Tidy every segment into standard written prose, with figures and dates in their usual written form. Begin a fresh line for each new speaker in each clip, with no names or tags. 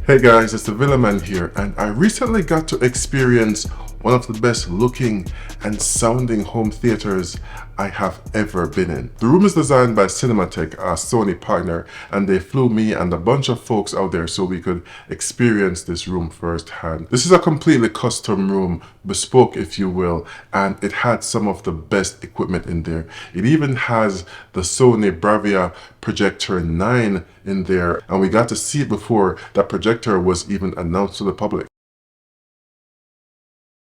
Hey guys, it's the Villaman here, and I recently got to experience one of the best looking and sounding home theaters I have ever been in. The room is designed by CinemaTech, a Sony partner, and they flew me and a bunch of folks out there so we could experience this room firsthand. This is a completely custom room, bespoke if you will, and it had some of the best equipment in there. It even has the Sony Bravia Projector 9 in there, and we got to see it before that projector was even announced to the public.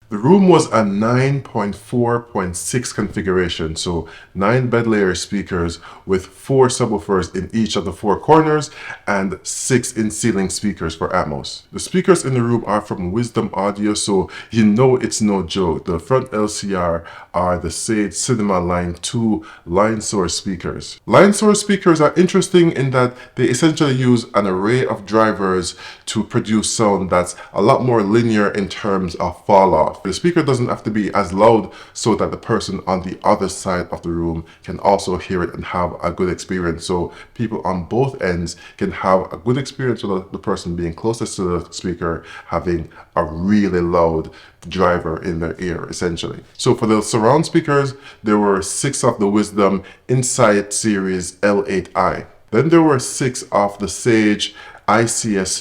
The room was a 9.4.6 configuration, so 9 bed layer speakers with 4 subwoofers in each of the 4 corners and 6 in-ceiling speakers for Atmos. The speakers in the room are from Wisdom Audio, so you know it's no joke. The front LCR are the Sage Cinema Line 2 line source speakers. Line source speakers are interesting in that they essentially use an array of drivers to produce sound that's a lot more linear in terms of fall off. The speaker doesn't have to be as loud so that the person on the other side of the room can also hear it and have a good experience. So people on both ends can have a good experience with the person being closest to the speaker having a really loud driver in their ear, essentially. So for the surround speakers, there were 6 of the Wisdom Insight Series L8i. Then there were 6 of the Sage ICS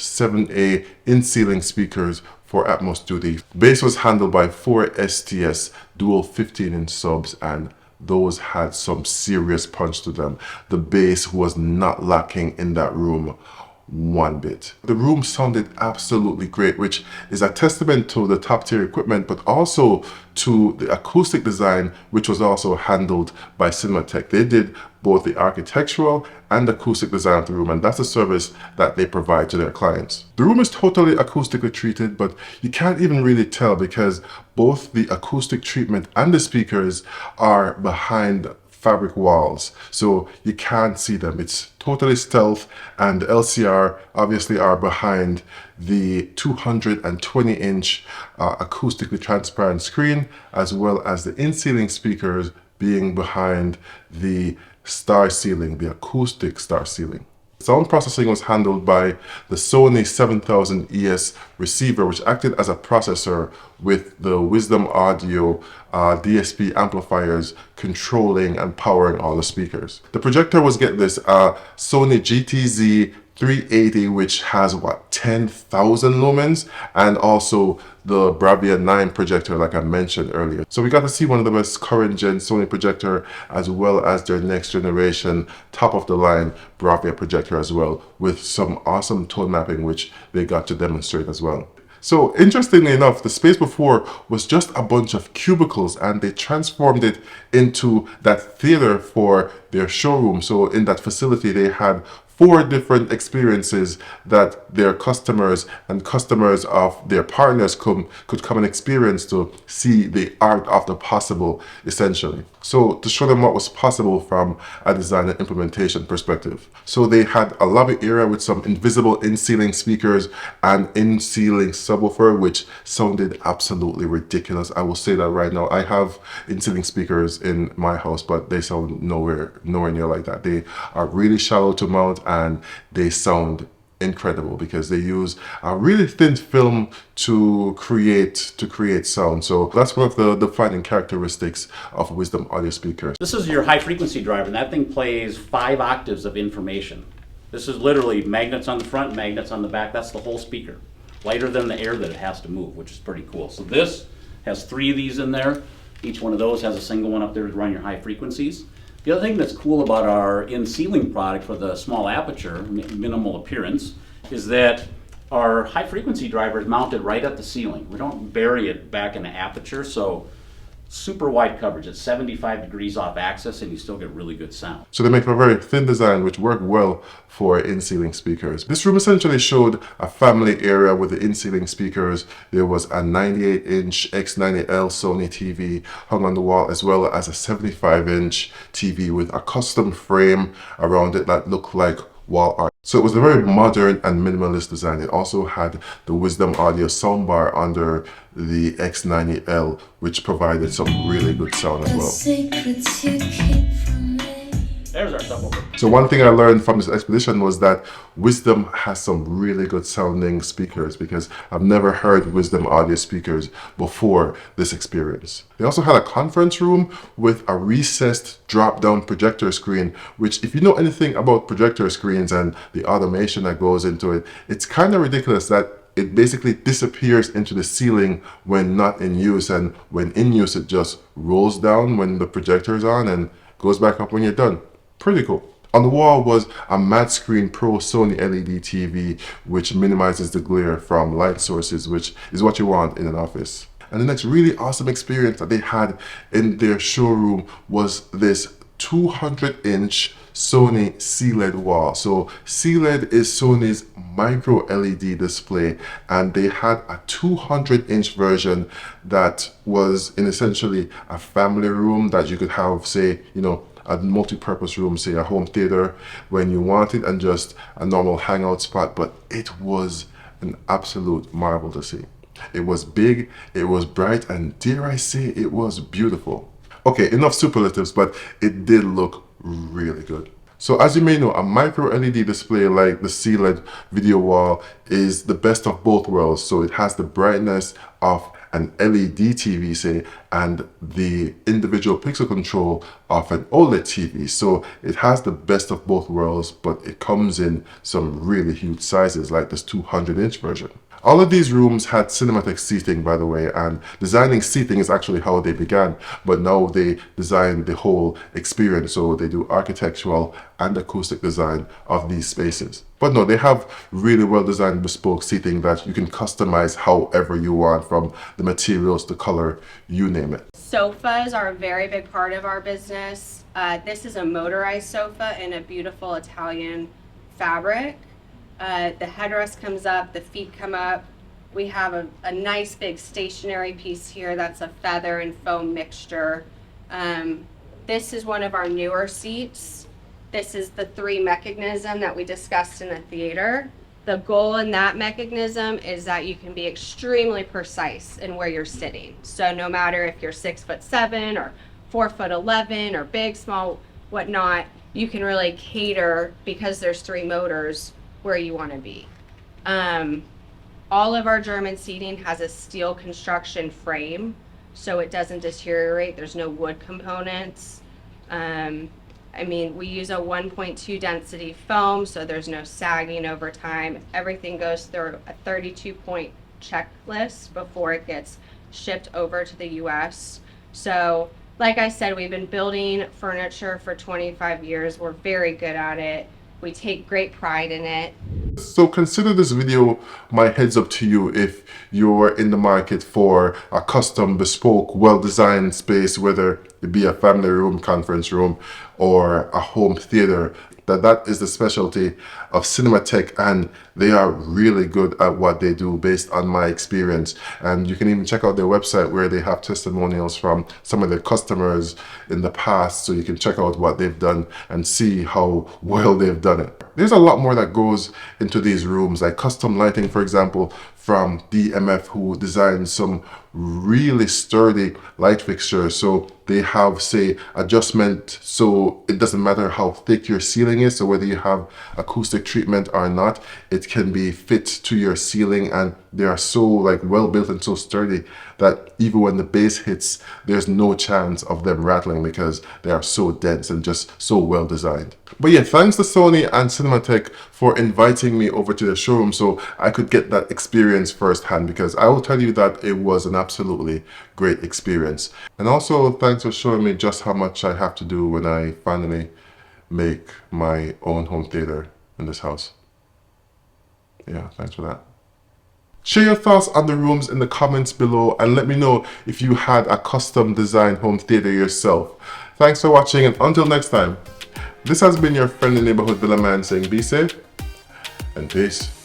7A in-ceiling speakers for Atmos duty. Bass was handled by 4 STS dual 15-inch subs, and those had some serious punch to them. The bass was not lacking in that room one bit. The room sounded absolutely great, which is a testament to the top tier equipment, but also to the acoustic design, which was also handled by CinemaTech. They did both the architectural and acoustic design of the room, and that's a service that they provide to their clients. The room is totally acoustically treated, but you can't even really tell because both the acoustic treatment and the speakers are behind fabric walls, so you can't see them. It's totally stealth, and the LCR obviously are behind the 220-inch acoustically transparent screen, as well as the in-ceiling speakers being behind the star ceiling, the acoustic star ceiling. Sound processing was handled by the Sony 7000 ES receiver, which acted as a processor with the Wisdom Audio DSP amplifiers controlling and powering all the speakers. The projector was, get this, Sony GTZ 380, which has what, 10,000 lumens, and also the Bravia 9 projector like I mentioned earlier. So we got to see one of the best current gen Sony projector, as well as their next generation top of the line Bravia projector as well, with some awesome tone mapping which they got to demonstrate as well. So interestingly enough, the space before was just a bunch of cubicles, and they transformed it into that theater for their showroom. So in that facility they had 4 different experiences that their customers and customers of their partners could come and experience to see the art of the possible, essentially. So to show them what was possible from a design and implementation perspective. So they had a lobby area with some invisible in-ceiling speakers and in-ceiling subwoofer, which sounded absolutely ridiculous. I will say that right now. I have in-ceiling speakers in my house, but they sound nowhere near like that. They are really shallow to mount, and they sound incredible because they use a really thin film to create sound. So that's one of the defining characteristics of Wisdom audio speakers.
This is your high frequency driver, and that thing plays 5 octaves of information. This is literally magnets on the front, magnets on the back. That's the whole speaker. Lighter than the air that it has to move, which is pretty cool. So this has 3 of these in there. Each one of those has a single one up there to run your high frequencies. The other thing that's cool about our in-ceiling product for the small aperture, minimal appearance, is that our high frequency driver is mounted right at the ceiling. We don't bury it back in the aperture, so super wide coverage. It's 75 degrees off axis, and you still get really good sound.
So they make a very thin design which worked well for in-ceiling speakers. This room essentially showed a family area with the in-ceiling speakers. There was a 98-inch X90L Sony TV hung on the wall, as well as a 75-inch TV with a custom frame around it that looked like wall art. So it was a very modern and minimalist design. It also had the Wisdom Audio soundbar under the X90L, which provided some really good sound as well.
There's our subwoofer.
So one thing I learned from this expedition was that Wisdom has some really good sounding speakers, because I've never heard Wisdom audio speakers before this experience. They also had a conference room with a recessed drop-down projector screen, which, if you know anything about projector screens and the automation that goes into it, it's kind of ridiculous that it basically disappears into the ceiling when not in use, and when in use it just rolls down when the projector is on and goes back up when you're done. Pretty cool. On the wall was a Matte Screen Pro Sony LED TV, which minimizes the glare from light sources, which is what you want in an office. And the next really awesome experience that they had in their showroom was this 200-inch Sony CLED wall. So CLED is Sony's Micro LED display, and they had a 200-inch version that was in essentially a family room that you could have, say, you know, a multi-purpose room, say a home theater when you want it, and just a normal hangout spot. But it was an absolute marvel to see. It was big, it was bright, and dare I say, it was beautiful. Okay, enough superlatives, but it did look really good. So as you may know, a micro LED display like the CLED video wall is the best of both worlds. So it has the brightness of an LED TV, say, and the individual pixel control of an OLED TV. So it has the best of both worlds, but it comes in some really huge sizes like this 200-inch version. All of these rooms had CinemaTech seating, by the way, and designing seating is actually how they began, but now they design the whole experience. So they do architectural and acoustic design of these spaces. But no, they have really well-designed bespoke seating that you can customize however you want, from the materials, the color, you name it.
Sofas are a very big part of our business. This is a motorized sofa in a beautiful Italian fabric. The headrest comes up, the feet come up. We have a nice big stationary piece here that's a feather and foam mixture. This is one of our newer seats. This is the 3 mechanism that we discussed in the theater. The goal in that mechanism is that you can be extremely precise in where you're sitting. So no matter if you're 6'7" or 4'11" or big, small, whatnot, you can really cater, because there's 3 motors, where you want to be. All of our German seating has a steel construction frame, so it doesn't deteriorate. There's no wood components. I mean, we use a 1.2 density foam, so there's no sagging over time. Everything goes through a 32-point checklist before it gets shipped over to the US. So, like I said, we've been building furniture for 25 years. We're very good at it. We take great pride in it.
So consider this video my heads up to you if you're in the market for a custom, bespoke, well-designed space, whether it be a family room, conference room, or a home theater. That is the specialty of CinemaTech, and they are really good at what they do based on my experience. And you can even check out their website where they have testimonials from some of their customers in the past, so you can check out what they've done and see how well they've done it. There's a lot more that goes into these rooms, like custom lighting, for example, from DMF, who designed some really sturdy light fixtures. So they have, say, adjustment, so it doesn't matter how thick your ceiling is, so whether you have acoustic treatment or not, it can be fit to your ceiling, and they are so well built and so sturdy that even when the bass hits, there's no chance of them rattling, because they are so dense and just so well designed. But yeah, thanks to Sony and CinemaTech for inviting me over to the showroom so I could get that experience firsthand, because I will tell you that it was an absolutely great experience. And also thanks for showing me just how much I have to do when I finally make my own home theater in this house. Yeah, thanks for that. Share your thoughts on the rooms in the comments below, and let me know if you had a custom designed home theater yourself. Thanks for watching, and until next time, this has been your friendly neighborhood Villa Man saying be safe and peace.